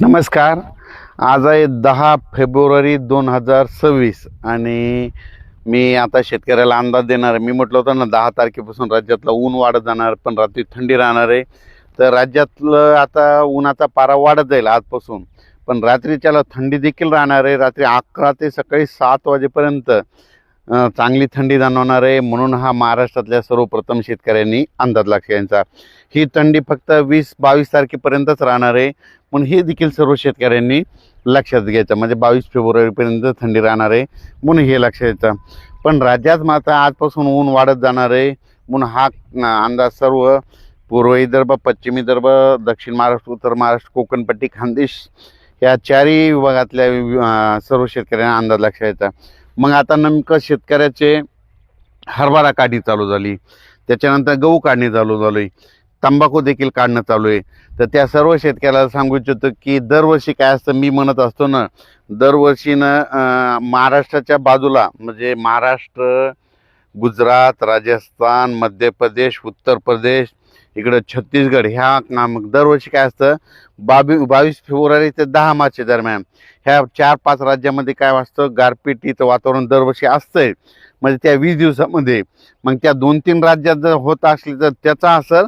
नमस्कार. आज आहे 10 फेब्रुवारी 2026 आणि मी आता शेतकऱ्याला अंदाज देणार आहे. मी म्हटलं होतं ना 10 तारखेपासून राज्यातलं ऊन वाढत जाणार, पण रात्री थंडी राहणार आहे. तर राज्यातलं आता उन्हाचा पारा वाढत जाईल आजपासून, पण रात्रीच्याला थंडी देखील राहणार आहे. रात्री 11 ते सकाळी 7 वाजेपर्यंत चांगली थंडी जाणवणार आहे. म्हणून हा महाराष्ट्रातल्या सर्वप्रथम शेतकऱ्यांनी अंदाज घ्यायचा. ही थंडी फक्त 20-22 तारखेपर्यंतच राहणार आहे, म्हणून हे देखील सर्व शेतकऱ्यांनी लक्षात घ्यायचं. म्हणजे 22 फेब्रुवारीपर्यंत थंडी राहणार आहे, म्हणून हे लक्षात घ्यायचं. पण राज्यात मात्र आजपासून ऊन वाढत जाणार आहे, म्हणून हा अंदाज सर्व पूर्व विदर्भ, पश्चिम विदर्भ, दक्षिण महाराष्ट्र, उत्तर महाराष्ट्र, कोकणपट्टी, खानदेश या चारही विभागातल्या सर्व शेतकऱ्यांना अंदाज लक्षात घ्यायचा. मग आता नेमकं शेतकऱ्याचे हरभरा काढणी चालू झाली, त्याच्यानंतर गहू काढणी चालू झाली, तंबाखू देखील काढणं चालू आहे. तर त्या सर्व शेतकऱ्याला सांगू इच्छितो की दरवर्षी काय असतं, मी म्हणत असतो ना, दरवर्षीनं महाराष्ट्राच्या बाजूला म्हणजे महाराष्ट्र, गुजरात, राजस्थान, मध्य प्रदेश, उत्तर प्रदेश, इकडं छत्तीसगड ह्या दरवर्षी काय असतं 22 फेब्रुवारी ते 10 मार्च दरम्यान ह्या 4-5 राज्यामध्ये काय असतं गारपिटीचं वातावरण दरवर्षी असतंय. म्हणजे त्या 20 दिवसामध्ये मग त्या 2-3 राज्यात जर होत असली तर त्याचा असर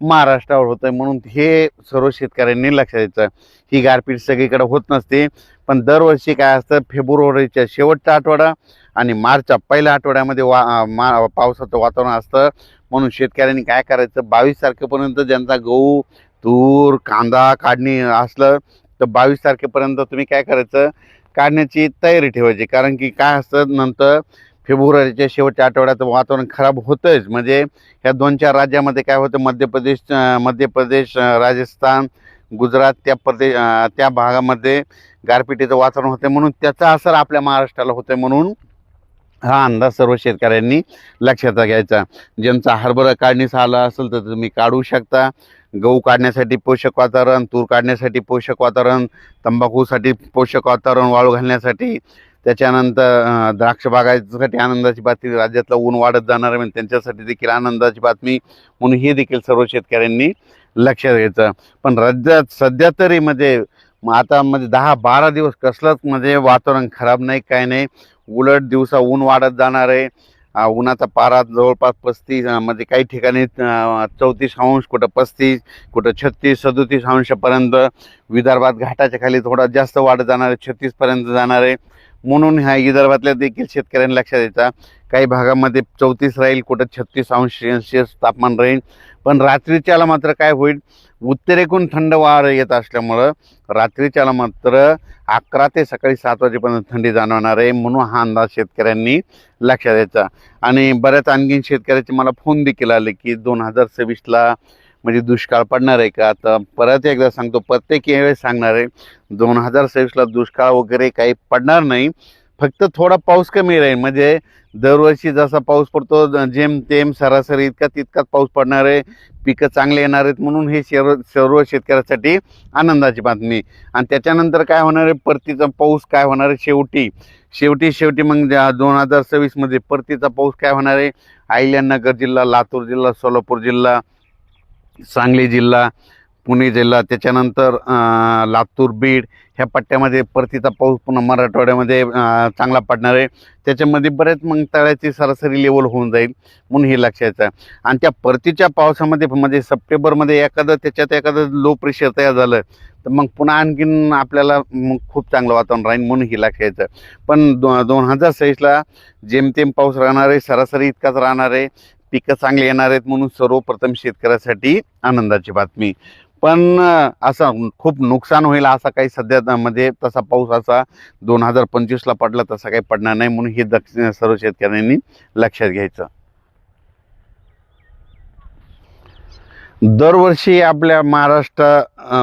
महाराष्ट्रावर होत आहे. म्हणून हे सर्व शेतकऱ्यांनी लक्षात द्यायचं. ही गारपीट सगळीकडे होत नसते, पण दरवर्षी काय असतं फेब्रुवारीच्या शेवटचा आठवडा आणि मार्चच्या पहिल्या आठवड्यामध्ये पावसाचं वातावरण असतं. म्हणून शेतकऱ्यांनी काय करायचं, 22 तारखेपर्यंत ज्यांचा गहू, तूर, कांदा काढणी असलं तर 22 तारखेपर्यंत तुम्ही काय करायचं, काढण्याची तयारी ठेवायची. कारण की काय असतं नंतर फेब्रुवारीच्या शेवटच्या आठवड्यात वातावरण खराब होतंच. म्हणजे ह्या 2-4 राज्यामध्ये काय होतं, मध्य प्रदेश, राजस्थान, गुजरात त्या भागामध्ये गारपिटीचं वातावरण होतं, म्हणून त्याचा असर आपल्या महाराष्ट्राला होतं. म्हणून हा अंदाज सर्व शेतकऱ्यांनी लक्षात घ्यायचा. ज्यांचा हरभरा काढणीस आला असेल तर तुम्ही काढू शकता. गहू काढण्यासाठी पोषक वातावरण, तूर काढण्यासाठी पोषक वातावरण, तंबाखूसाठी पोषक वातावरण, वाळू घालण्यासाठी, त्याच्यानंतर द्राक्ष बागायतीसाठी आनंदाची बातमी. राज्यातलं ऊन वाढत जाणार आहे, त्यांच्यासाठी देखील आनंदाची बातमी. म्हणून हे देखील सर्व शेतकऱ्यांनी लक्षात घ्यायचं. पण राज्यात सध्या तरी म्हणजे आता म्हणजे 10-12 दिवस कसलंच म्हणजे वातावरण खराब नाही, काय नाही. उलट दिवसा ऊन वाढत जाणार आहे. उन्हाचा पारा जवळपास 35 म्हणजे काही ठिकाणी 34 अंश, कुठं 35, कुठं 36-37 अंशापर्यंत. विदर्भात घाटाच्या खाली थोडा जास्त वाढत जाणार आहे, 36पर्यंत जाणार आहे. म्हणून ह्या विदर्भातल्या देखील शेतकऱ्यांनी लक्षात द्यायचा. काही भागामध्ये 34 राहील, कुठं 36 अंश सेल्सिअस तापमान राहील. पण रात्रीच्याला मात्र काय होईल, उत्तरेकडून थंड वारा येत असल्यामुळं रात्रीच्याला मात्र 11 ते सकाळी 7 वाजेपर्यंत थंडी जाणवणार आहे. म्हणून हा अंदाज शेतकऱ्यांनी लक्षात द्यायचा. आणि बऱ्याच आणखीन शेतकऱ्याचे मला फोन देखील आले की 2026ला म्हणजे दुष्काळ पडणार आहे का. तर परत एकदा सांगतो, प्रत्येक वेळेस सांगणार आहे, 2026ला दुष्काळ वगैरे काही पडणार नाही. फक्त थोडा पाऊस कमी राहील. म्हणजे दरवर्षी जसा पाऊस पडतो जेमतेम सरासरी तितकाच पाऊस पडणार आहे. पिकं चांगले येणार आहेत. म्हणून हे सर्व शेतकऱ्यासाठी आनंदाची बातमी. आणि त्याच्यानंतर काय होणार आहे, परतीचा पाऊस काय होणार आहे, शेवटी मग 2026मध्ये परतीचा पाऊस काय होणार आहे, अहिल्यानगर जिल्हा, लातूर जिल्हा, सोलापूर जिल्हा, सांगली जिल्हा, पुणे जिल्हा, त्याच्यानंतर लातूर, बीड ह्या पट्ट्यामध्ये परतीचा पाऊस पुन्हा मराठवाड्यामध्ये चांगला पडणार आहे. त्याच्यामध्ये बरेच मग तळ्याची सरासरी लेवल होऊन जाईल. म्हणून हे लक्षात आहे. आणि त्या परतीच्या पावसामध्ये म्हणजे सप्टेंबरमध्ये एखादं लो प्रेशर तयार झालं तर मग पुन्हा आणखीन आपल्याला मग खूप चांगलं वातावरण राहील. म्हणून हे लक्षात आहे. पण 2026ला जेमतेम पाऊस राहणार आहे, सरासरी इतकाच राहणार आहे. पिकं चांगली येणार आहेत. म्हणून सर्वप्रथम शेतकऱ्यासाठी आनंदाची बातमी. पण असं खूप नुकसान होईल असा काही सध्या म्हणजे तसा पाऊस असा 2025ला पडला तसा काही पडणार नाही. म्हणून हे सर्व शेतकऱ्यांनी लक्षात घ्यायचं. दरवर्षी आपल्या महाराष्ट्र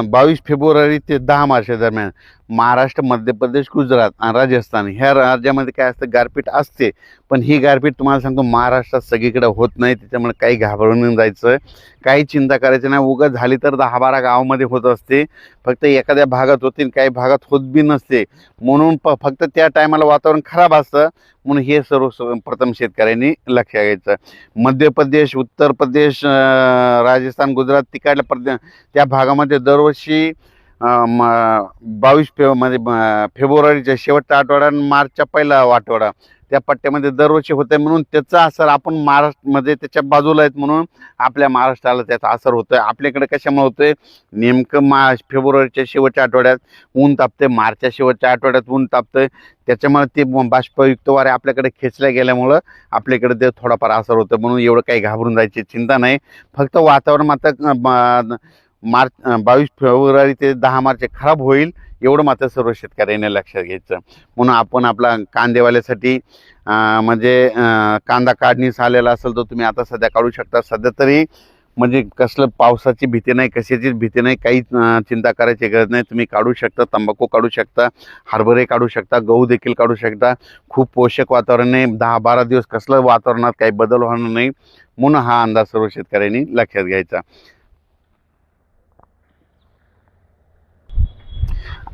22 फेब्रुवारी ते 10 मार्च दरम्यान महाराष्ट्र, मध्य प्रदेश, गुजरात आणि राजस्थान ह्या राज्यामध्ये काय असतं, गारपीट असते. पण ही गारपीट तुम्हाला सांगतो महाराष्ट्रात सगळीकडे होत नाही. त्याच्यामुळे काही घाबरून जायचं, काही चिंता करायची नाही. उगाच झाली तर 10-12 गावामध्ये होत असते. फक्त एखाद्या भागात होते, काही भागात होत बी नसते. म्हणून फक्त त्या टायमाला वातावरण खराब असतं. म्हणून हे सर्वप्रथम शेतकऱ्यांनी लक्षात घ्यायचं. मध्य प्रदेश, उत्तर प्रदेश, राजस्थान, गुजरात तिकडल्या त्या भागामध्ये दरवर्षी 22 फेब्रुवारीच्या शेवटचा आठवडा आणि मार्चच्या पहिला आठवडा त्या पट्ट्यामध्ये दरवर्षी होतंय, म्हणून त्याचा असर आपण महाराष्ट्रामध्ये त्याच्या बाजूला आहेत म्हणून आपल्या महाराष्ट्राला त्याचा असर होतोय. आपल्याकडे कशामुळे होतोय, नेमकं फेब्रुवारीच्या शेवटच्या आठवड्यात ऊन तापते, मार्चच्या शेवटच्या आठवड्यात ऊन तापतंय, त्याच्यामुळे ते बाष्पयुक्त वारे आपल्याकडे खेचल्या गेल्यामुळं आपल्याकडे ते थोडाफार असर होतं. म्हणून एवढं काही घाबरून जायची चिंता नाही. फक्त वातावरण मात्र 22 फेब्रुवारी ते 10 मार्च खराब होईल एवढं मात्र सर्व शेतकऱ्यांनी लक्षात घ्यायचं. म्हणून आपण आपला कांदेवाल्यासाठी म्हणजे कांदा काढणीस आलेला असेल तर तुम्ही आता सध्या काढू शकता. सध्या तरी म्हणजे कसलं पावसाची भीती नाही, कशाचीच भीती नाही, काही चिंता करायची गरज नाही. तुम्ही काढू शकता, तंबाखू काढू शकता, हरभरे काढू शकता, गहू देखील काढू शकता. खूप पोषक वातावरण आहे. 10-12 दिवस कसलं वातावरणात काही बदल होणार नाही, म्हणून हा अंदाज सर्व शेतकऱ्यांनी लक्षात घ्यायचा.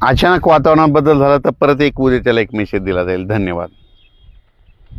अचानक वातावरणात बदल झाला तर परत एक उद्या त्याला एक मेसेज दिला जाईल. धन्यवाद.